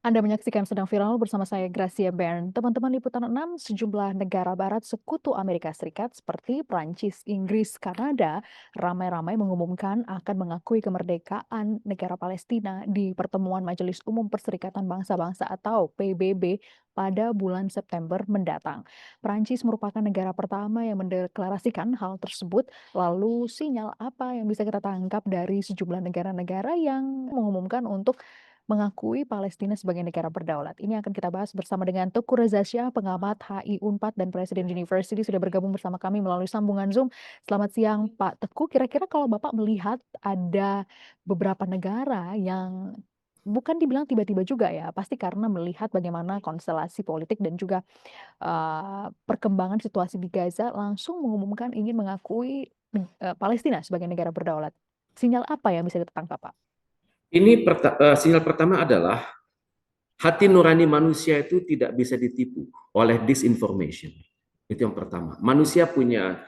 Anda menyaksikan sedang viral bersama saya Gracia Bern. Teman-teman liputan 6 sejumlah negara barat sekutu Amerika Serikat seperti Prancis, Inggris, Kanada ramai-ramai mengumumkan akan mengakui kemerdekaan negara Palestina di pertemuan Majelis Umum Perserikatan Bangsa-Bangsa atau PBB pada bulan September mendatang. Prancis merupakan negara pertama yang mendeklarasikan hal tersebut. Lalu sinyal apa yang bisa kita tangkap dari sejumlah negara-negara yang mengumumkan untuk mengakui Palestina sebagai negara berdaulat? Ini akan kita bahas bersama dengan Teguh Reza Shah, pengamat HI Unpad dan Presiden University sudah bergabung bersama kami melalui sambungan Zoom. Selamat siang Pak Teguh, kira-kira kalau Bapak melihat ada beberapa negara yang bukan dibilang tiba-tiba juga ya, pasti karena melihat bagaimana konstelasi politik dan juga perkembangan situasi di Gaza langsung mengumumkan ingin mengakui Palestina sebagai negara berdaulat. Sinyal apa yang bisa kita tangkap, Pak? Sinyal pertama adalah hati nurani manusia itu tidak bisa ditipu oleh disinformation. Itu yang pertama. Manusia punya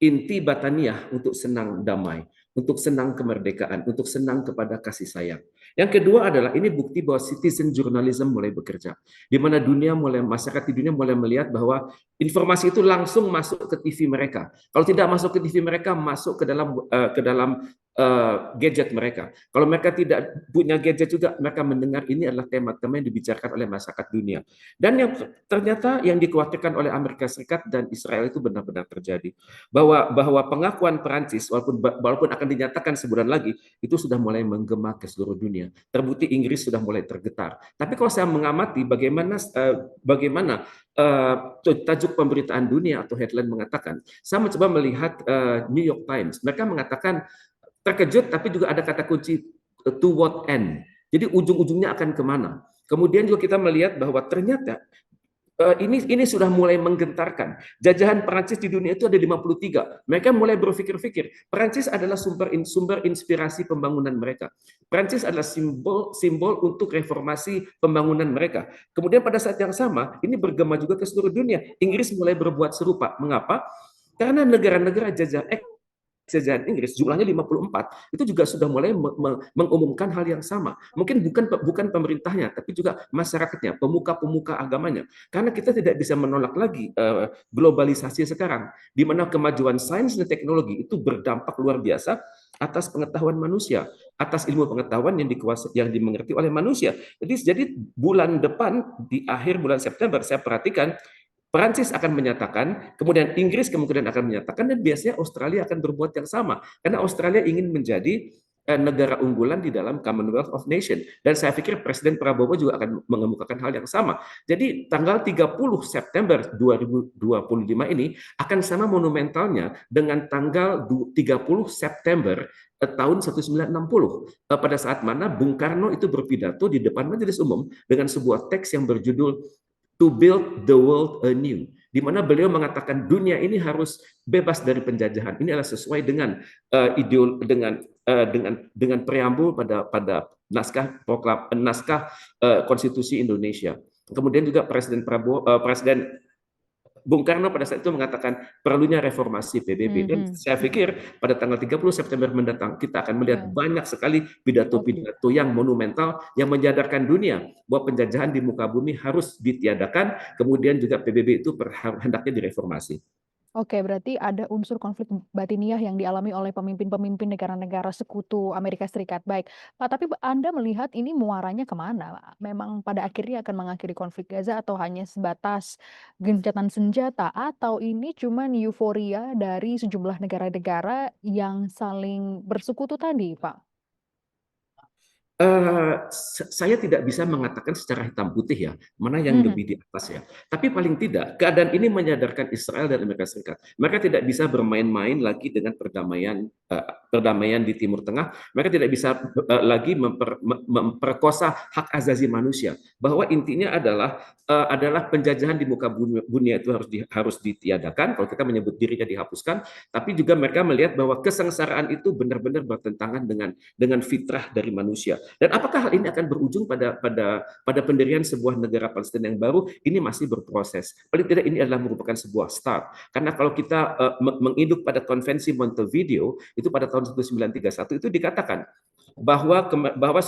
inti bataniah untuk senang damai, untuk senang kemerdekaan, untuk senang kepada kasih sayang. Yang kedua adalah ini bukti bahwa citizen journalism mulai bekerja, di mana masyarakat di dunia mulai melihat bahwa informasi itu langsung masuk ke TV mereka. Kalau tidak masuk ke TV mereka, masuk ke dalam gadget mereka. Kalau mereka tidak punya gadget juga, mereka mendengar ini adalah tema-tema yang dibicarakan oleh masyarakat dunia. Dan yang ternyata yang dikhawatirkan oleh Amerika Serikat dan Israel itu benar-benar terjadi bahwa pengakuan Perancis walaupun akan dinyatakan sebulan lagi itu sudah mulai menggema ke seluruh dunia. Terbukti Inggris sudah mulai tergetar. Tapi kalau saya mengamati bagaimana tajuk pemberitaan dunia atau headline mengatakan, saya mencoba melihat New York Times. Mereka mengatakan terkejut, tapi juga ada kata kunci to what end. Jadi ujung-ujungnya akan kemana? Kemudian juga kita melihat bahwa ternyata ini sudah mulai menggentarkan. Jajahan Perancis di dunia itu ada 53. Mereka mulai berpikir-pikir. Perancis adalah sumber inspirasi pembangunan mereka. Perancis adalah simbol untuk reformasi pembangunan mereka. Kemudian pada saat yang sama, ini bergema juga ke seluruh dunia. Inggris mulai berbuat serupa. Mengapa? Karena negara-negara jajahan Inggris jumlahnya 54 itu juga sudah mulai mengumumkan hal yang sama. Mungkin bukan pemerintahnya tapi juga masyarakatnya, pemuka-pemuka agamanya. Karena kita tidak bisa menolak lagi globalisasi sekarang di mana kemajuan sains dan teknologi itu berdampak luar biasa atas pengetahuan manusia, atas ilmu pengetahuan yang dimengerti oleh manusia. Jadi bulan depan di akhir bulan September saya perhatikan Perancis akan menyatakan, kemudian Inggris kemungkinan akan menyatakan, dan biasanya Australia akan berbuat yang sama. Karena Australia ingin menjadi negara unggulan di dalam Commonwealth of Nations. Dan saya pikir Presiden Prabowo juga akan mengemukakan hal yang sama. Jadi tanggal 30 September 2025 ini akan sama monumentalnya dengan tanggal 30 September tahun 1960. Pada saat mana Bung Karno itu berpidato di depan Majelis Umum dengan sebuah teks yang berjudul To Build the World Anew, di mana beliau mengatakan dunia ini harus bebas dari penjajahan. Ini adalah sesuai dengan dengan preambul pada naskah konstitusi Indonesia. Kemudian juga Presiden Bung Karno pada saat itu mengatakan perlunya reformasi PBB. Dan Mhm, saya mhm. pikir pada tanggal 30 September mendatang kita akan melihat Oke. banyak sekali Oke. pidato-pidato yang monumental yang menyadarkan dunia bahwa penjajahan di muka bumi harus ditiadakan, kemudian juga PBB itu hendaknya direformasi. Oke, berarti ada unsur konflik batiniah yang dialami oleh pemimpin-pemimpin negara-negara sekutu Amerika Serikat. Baik, Pak, tapi Anda melihat ini muaranya kemana? Memang pada akhirnya akan mengakhiri konflik Gaza atau hanya sebatas gencatan senjata? Atau ini cuma euforia dari sejumlah negara-negara yang saling bersekutu tadi, Pak? Saya tidak bisa mengatakan secara hitam putih ya, mana yang Mhm. lebih di atas ya. Tapi paling tidak, keadaan ini menyadarkan Israel dan Amerika Serikat. Mereka tidak bisa bermain-main lagi dengan perdamaian di Timur Tengah. Mereka tidak bisa lagi memperkosa hak asasi manusia. Bahwa intinya adalah penjajahan di muka dunia itu harus ditiadakan. Kalau kita menyebut dirinya dihapuskan, tapi juga mereka melihat bahwa kesengsaraan itu benar-benar bertentangan dengan fitrah dari manusia. Dan apakah hal ini akan berujung pada pendirian sebuah negara Palestina yang baru? Ini masih berproses. Paling tidak ini adalah merupakan sebuah start. Karena kalau kita menginduk pada konvensi Montevideo itu pada tahun 1931 itu dikatakan bahwa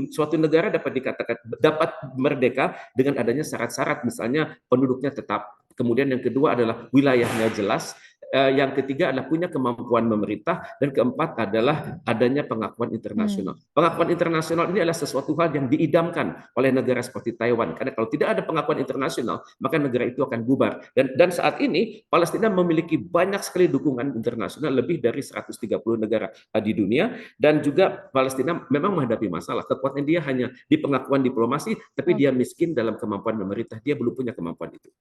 suatu negara dapat dikatakan dapat merdeka dengan adanya syarat-syarat, misalnya penduduknya tetap. Kemudian yang kedua adalah wilayahnya jelas, yang ketiga adalah punya kemampuan memerintah, dan keempat adalah adanya pengakuan internasional. Hmm, Pengakuan internasional ini adalah sesuatu hal yang diidamkan oleh negara seperti Taiwan, karena kalau tidak ada pengakuan internasional maka negara itu akan bubar. Dan saat ini Palestina memiliki banyak sekali dukungan internasional, lebih dari 130 negara di dunia, dan juga Palestina memang menghadapi masalah. Kekuatan dia hanya di pengakuan diplomasi, tapi dia oke. miskin dalam kemampuan memerintah. Dia belum punya kemampuan itu.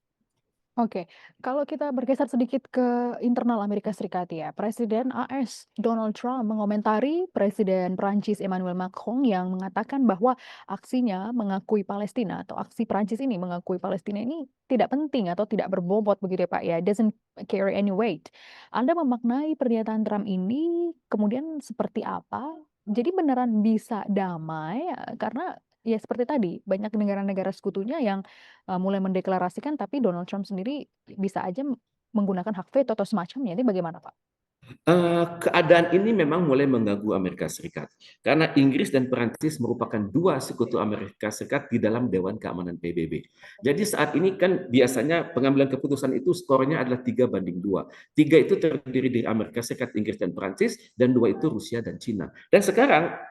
Oke, kalau kita bergeser sedikit ke internal Amerika Serikat ya, Presiden AS Donald Trump mengomentari Presiden Prancis Emmanuel Macron yang mengatakan bahwa aksinya mengakui Palestina atau aksi Prancis ini mengakui Palestina ini tidak penting atau tidak berbobot begitu ya Pak ya, doesn't carry any weight. Anda memaknai pernyataan Trump ini kemudian seperti apa? Jadi beneran bisa damai karena ya seperti tadi banyak negara-negara sekutunya yang mulai mendeklarasikan, tapi Donald Trump sendiri bisa aja menggunakan hak veto atau semacamnya, ini bagaimana, Pak? Keadaan ini memang mulai mengganggu Amerika Serikat karena Inggris dan Perancis merupakan dua sekutu Amerika Serikat di dalam Dewan Keamanan PBB. Jadi saat ini kan biasanya pengambilan keputusan itu skornya adalah 3-2. Tiga itu terdiri dari Amerika Serikat, Inggris, dan Perancis, dan dua itu Rusia dan Cina. Dan sekarang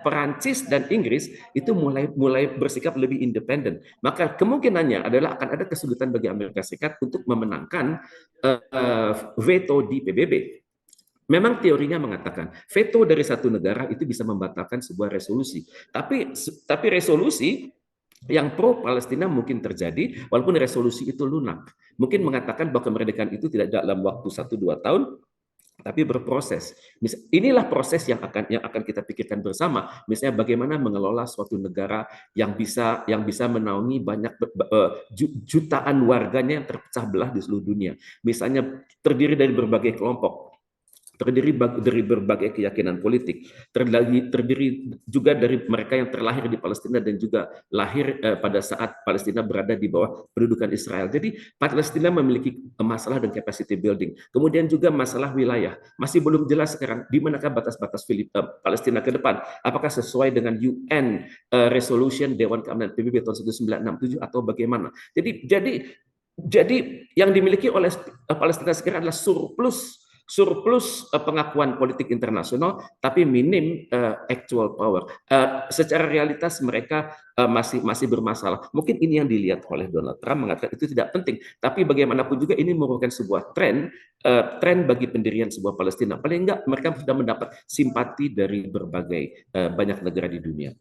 Perancis dan Inggris itu mulai mulai bersikap lebih independen. Maka kemungkinannya adalah akan ada kesulitan bagi Amerika Serikat untuk memenangkan veto di PBB. Memang teorinya mengatakan veto dari satu negara itu bisa membatalkan sebuah resolusi. Tapi resolusi yang pro Palestina mungkin terjadi walaupun resolusi itu lunak. Mungkin mengatakan bahwa kemerdekaan itu tidak dalam waktu 1-2 tahun, tapi berproses. Inilah proses yang akan kita pikirkan bersama. Misalnya bagaimana mengelola suatu negara yang bisa menaungi banyak jutaan warganya yang terpecah belah di seluruh dunia. Misalnya terdiri dari berbagai kelompok, terdiri dari berbagai keyakinan politik, terdiri juga dari mereka yang terlahir di Palestina dan juga lahir pada saat Palestina berada di bawah pendudukan Israel. Jadi Palestina memiliki masalah dan capacity building. Kemudian juga masalah wilayah. Masih belum jelas sekarang di manakah batas-batas Palestina ke depan. Apakah sesuai dengan UN Resolution Dewan Keamanan PBB tahun 1967 atau bagaimana. Jadi yang dimiliki oleh Palestina sekarang adalah surplus pengakuan politik internasional, tapi minim actual power. Secara realitas mereka masih bermasalah. Mungkin ini yang dilihat oleh Donald Trump, mengatakan itu tidak penting. Tapi bagaimanapun juga ini merupakan sebuah tren bagi pendirian sebuah Palestina. Paling enggak mereka sudah mendapat simpati dari berbagai banyak negara di dunia.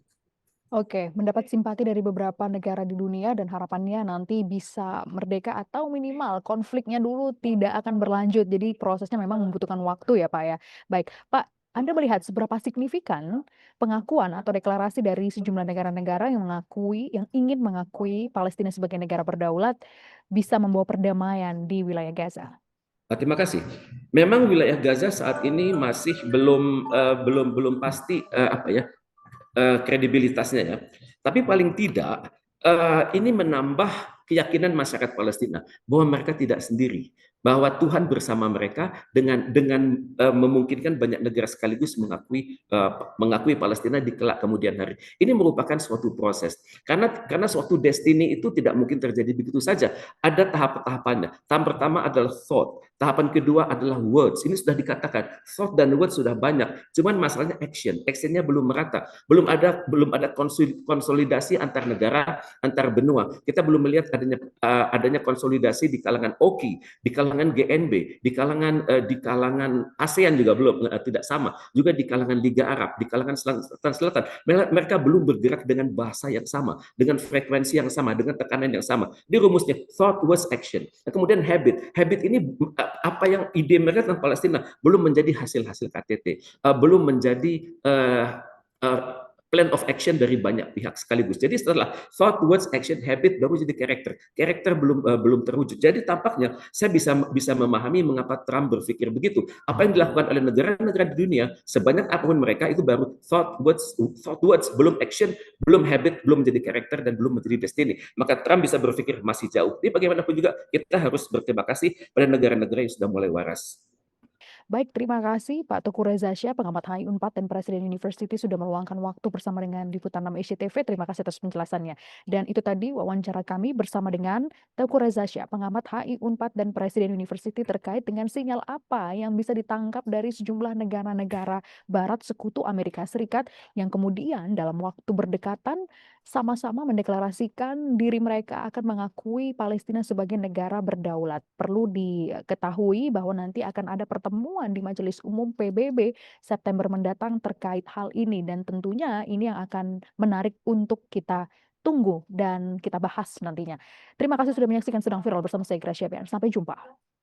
Oke, mendapat simpati dari beberapa negara di dunia dan harapannya nanti bisa merdeka atau minimal konfliknya dulu tidak akan berlanjut. Jadi prosesnya memang membutuhkan waktu ya, Pak ya. Baik, Pak, Anda melihat seberapa signifikan pengakuan atau deklarasi dari sejumlah negara-negara yang ingin mengakui Palestina sebagai negara berdaulat bisa membawa perdamaian di wilayah Gaza? Terima kasih. Memang wilayah Gaza saat ini masih belum pasti apa ya kredibilitasnya ya. Tapi paling tidak ini menambah keyakinan masyarakat Palestina bahwa mereka tidak sendiri, bahwa Tuhan bersama mereka dengan memungkinkan banyak negara sekaligus mengakui Palestina di kelak kemudian hari. Ini merupakan suatu proses karena suatu destiny itu tidak mungkin terjadi begitu saja. Ada tahap-tahapannya. Tahap pertama adalah thought, tahapan kedua adalah words. Ini sudah dikatakan thought dan words sudah banyak. Cuman masalahnya actionnya belum merata, belum ada konsolidasi antar negara, antar benua. Kita belum melihat adanya konsolidasi di kalangan OKI, di kalangan GNB, di kalangan ASEAN juga belum tidak sama, juga di kalangan Liga Arab, di kalangan Selatan. Mereka belum bergerak dengan bahasa yang sama, dengan frekuensi yang sama, dengan tekanan yang sama. Di rumusnya thought was action. Nah, kemudian habit ini apa yang ide mereka tentang Palestina belum menjadi hasil-hasil KTT, belum menjadi plan of action dari banyak pihak sekaligus. Jadi setelah thought, words, action, habit baru jadi karakter. Karakter belum terwujud. Jadi tampaknya saya bisa memahami mengapa Trump berpikir begitu. Apa yang dilakukan oleh negara-negara di dunia sebanyak apapun mereka itu baru thought, words, belum action, belum habit, belum menjadi karakter dan belum menjadi destiny. Maka Trump bisa berpikir masih jauh. Tapi bagaimanapun juga kita harus berterima kasih pada negara-negara yang sudah mulai waras. Baik, terima kasih Pak Teguh Reza Shah, pengamat HI Unpad dan Presiden University sudah meluangkan waktu bersama dengan Liputan 6 SCTV. Terima kasih atas penjelasannya. Dan itu tadi wawancara kami bersama dengan Teguh Reza Shah, pengamat HI Unpad dan Presiden University terkait dengan sinyal apa yang bisa ditangkap dari sejumlah negara-negara Barat Sekutu Amerika Serikat yang kemudian dalam waktu berdekatan sama-sama mendeklarasikan diri mereka akan mengakui Palestina sebagai negara berdaulat. Perlu diketahui bahwa nanti akan ada pertemuan di Majelis Umum PBB September mendatang terkait hal ini dan tentunya ini yang akan menarik untuk kita tunggu dan kita bahas nantinya. Terima kasih sudah menyaksikan Sedang Viral bersama saya Gracia Pian. Sampai jumpa.